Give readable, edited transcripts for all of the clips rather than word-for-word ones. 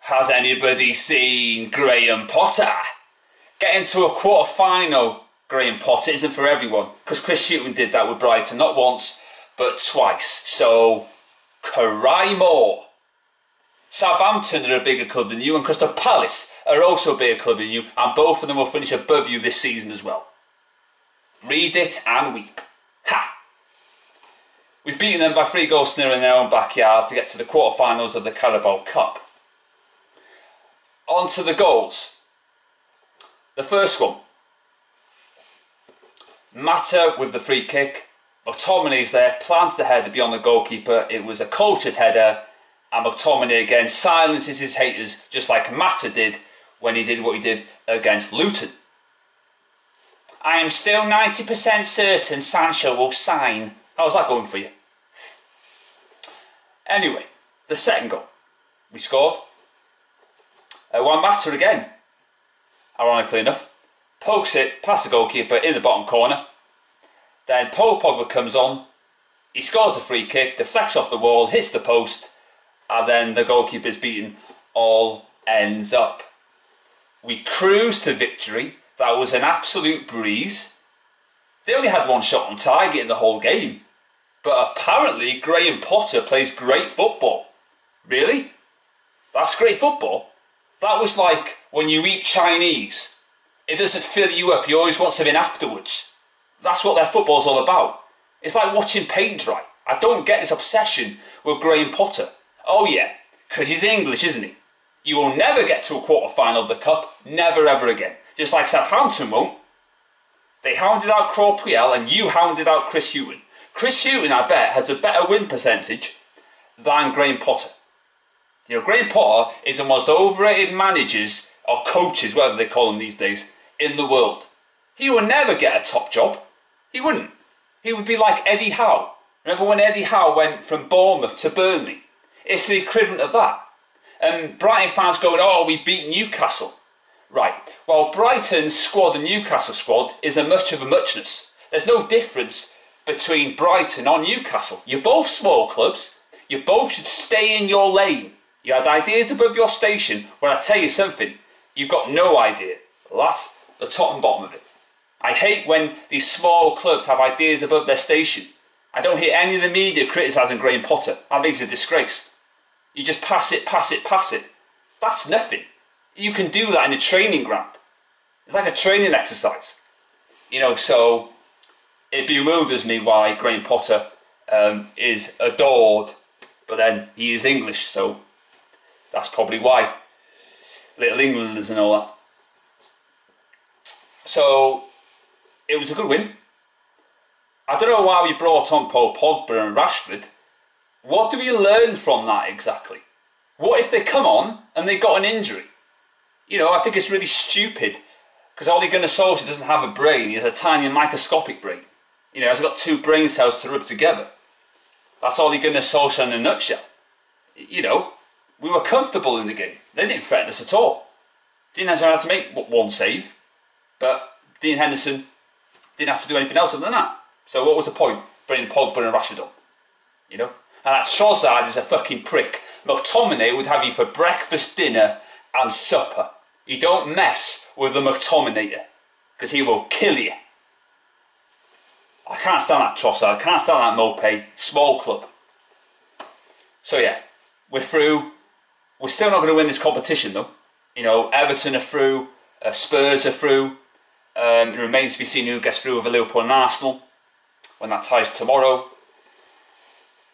Has anybody seen Graham Potter? Getting to a quarter-final, Graham Potter, isn't for everyone, because Chris Hughton did that with Brighton, not once, but twice. So, cry more. Southampton are a bigger club than you, and Crystal Palace are also a bigger club than you, and both of them will finish above you this season as well. Read it and weep. Ha! We've beaten them by 3 goals to 0 in their own backyard to get to the quarterfinals of the Carabao Cup. On to the goals. The first one. Mata with the free kick. McTominay's there, plants the header beyond the goalkeeper. It was a cultured header, and McTominay again silences his haters just like Mata did when he did what he did against Luton. I am still 90% certain Sancho will sign. How's that going for you? Anyway, the second goal. We scored. Juan Mata again, ironically enough, pokes it past the goalkeeper in the bottom corner. Then Paul Pogba comes on, he scores a free kick, deflects off the wall, hits the post, and then the goalkeeper's beaten. All ends up. We cruised to victory. That was an absolute breeze. They only had 1 shot on target in the whole game. But apparently Graham Potter plays great football. Really? That's great football? That was like when you eat Chinese. It doesn't fill you up, you always want something afterwards. That's what their football's all about. It's like watching paint dry. I don't get this obsession with Graham Potter. Oh yeah, because he's English, isn't he? You will never get to a quarter-final of the Cup, never ever again. Just like Southampton won't. They hounded out Claude Puel and you hounded out Chris Hughton. Chris Hughton, I bet, has a better win percentage than Graham Potter. You know, Graham Potter is the most overrated managers, or coaches, whatever they call them these days, in the world. He will never get a top job. He wouldn't. He would be like Eddie Howe. Remember when Eddie Howe went from Bournemouth to Burnley? It's the equivalent of that. And Brighton fans going, oh, we beat Newcastle. Right, well, Brighton's squad and Newcastle squad is a much of a muchness. There's no difference between Brighton or Newcastle. You're both small clubs. You both should stay in your lane. You had ideas above your station, where I tell you something, you've got no idea. Well, that's the top and bottom of it. I hate when these small clubs have ideas above their station. I don't hear any of the media criticising Graham Potter. That makes it a disgrace. You just pass it, pass it, pass it. That's nothing. You can do that in a training ground. It's like a training exercise. You know, so it bewilders me why Graham Potter is adored, but then he is English, so that's probably why. Little Englanders and all that. So, it was a good win. I don't know why we brought on Paul Pogba and Rashford. What do we learn from that exactly? What if they come on and they got an injury? You know, I think it's really stupid, because Ole Gunnar Solskjaer doesn't have a brain. He has a tiny microscopic brain. You know, he hasn't got 2 brain cells to rub together. That's Ole Gunnar Solskjaer in a nutshell. You know, we were comfortable in the game. They didn't threaten us at all. Dean Henderson had to make 1 save, but Dean Henderson didn't have to do anything else other than that. So what was the point bringing Pogba and Rashford on? You know? And that Trossard is a fucking prick. McTominay would have you for breakfast, dinner and supper. You don't mess with the McTominator, because he will kill you. I can't stand that Trossard, I can't stand that Mopé. Small club. So yeah, we're through. We're still not going to win this competition though. You know, Everton are through, Spurs are through. It remains to be seen who gets through with Liverpool and Arsenal when that ties tomorrow.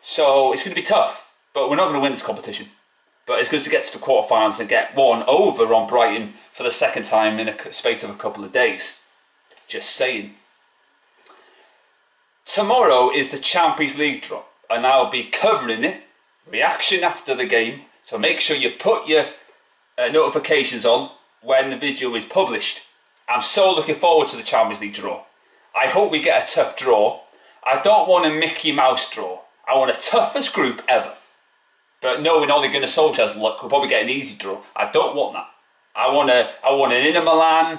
So it's going to be tough, but we're not going to win this competition. But it's good to get to the quarterfinals and get 1 over on Brighton for the 2nd time in a space of a couple of days. Just saying. Tomorrow is the Champions League drop, and I'll be covering it, reaction after the game. So make sure you put your notifications on when the video is published. I'm so looking forward to the Champions League draw. I hope we get a tough draw. I don't want a Mickey Mouse draw. I want the toughest group ever. But knowing Ole Gunnar Solskjaer's luck, we'll probably get an easy draw. I don't want that. I want an Inter Milan,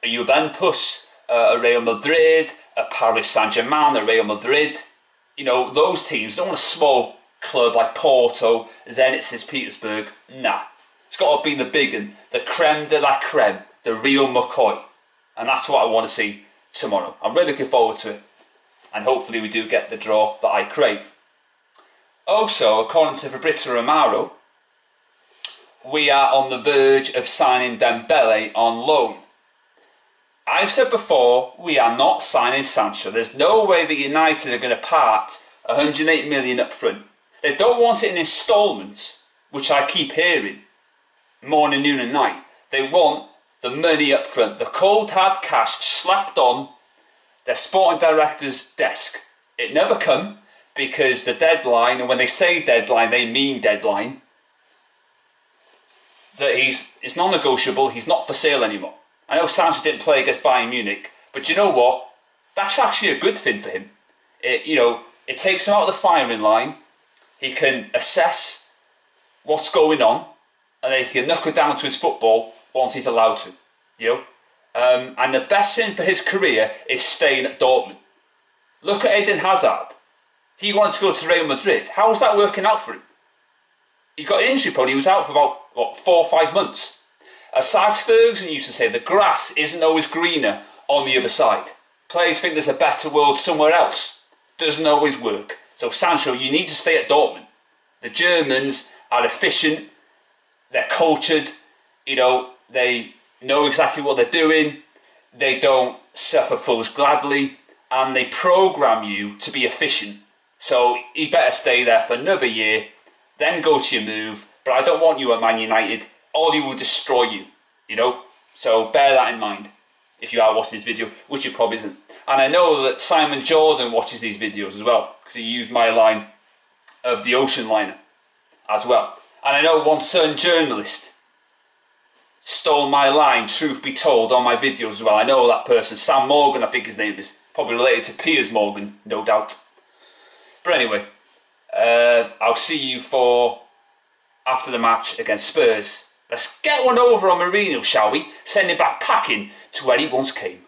a Juventus, a Real Madrid, a Paris Saint-Germain, a Real Madrid. You know, those teams. I don't want a small club like Porto, Zenit St. Petersburg. Nah. It's got to be the big one, the creme de la creme, the real McCoy. And that's what I want to see tomorrow. I'm really looking forward to it. And hopefully we do get the draw that I crave. Also, according to Fabrizio Romano, we are on the verge of signing Dembele on loan. I've said before, we are not signing Sancho. There's no way that United are going to part 108 million up front. They don't want it in instalments, which I keep hearing, morning, noon and night. They want the money up front, the cold hard cash slapped on their sporting director's desk. It never come because the deadline, and when they say deadline, they mean deadline, that it's non-negotiable, he's not for sale anymore. I know Sancho didn't play against Bayern Munich, but you know what? That's actually a good thing for him. It takes him out of the firing line. He can assess what's going on, and then he can knuckle down to his football once he's allowed to. And the best thing for his career is staying at Dortmund. Look at Eden Hazard. He wanted to go to Real Madrid. How is that working out for him? He's got an injury problem. He was out for about 4 or 5 months. As Alex Ferguson used to say, the grass isn't always greener on the other side. Players think there's a better world somewhere else. Doesn't always work. So Sancho, you need to stay at Dortmund. The Germans are efficient. They're cultured. They know exactly what they're doing. They don't suffer fools gladly. And they program you to be efficient. So you better stay there for another year. Then go to your move. But I don't want you at Man United. Ollie will destroy you, So bear that in mind if you are watching this video, which you probably isn't. And I know that Simon Jordan watches these videos as well, because he used my line of the ocean liner as well. And I know one certain journalist stole my line, truth be told, on my videos as well. I know that person, Sam Morgan, I think his name is. Probably related to Piers Morgan, no doubt. But anyway, I'll see you for after the match against Spurs. Let's get one over on Mourinho, shall we? Send him back packing to where he once came.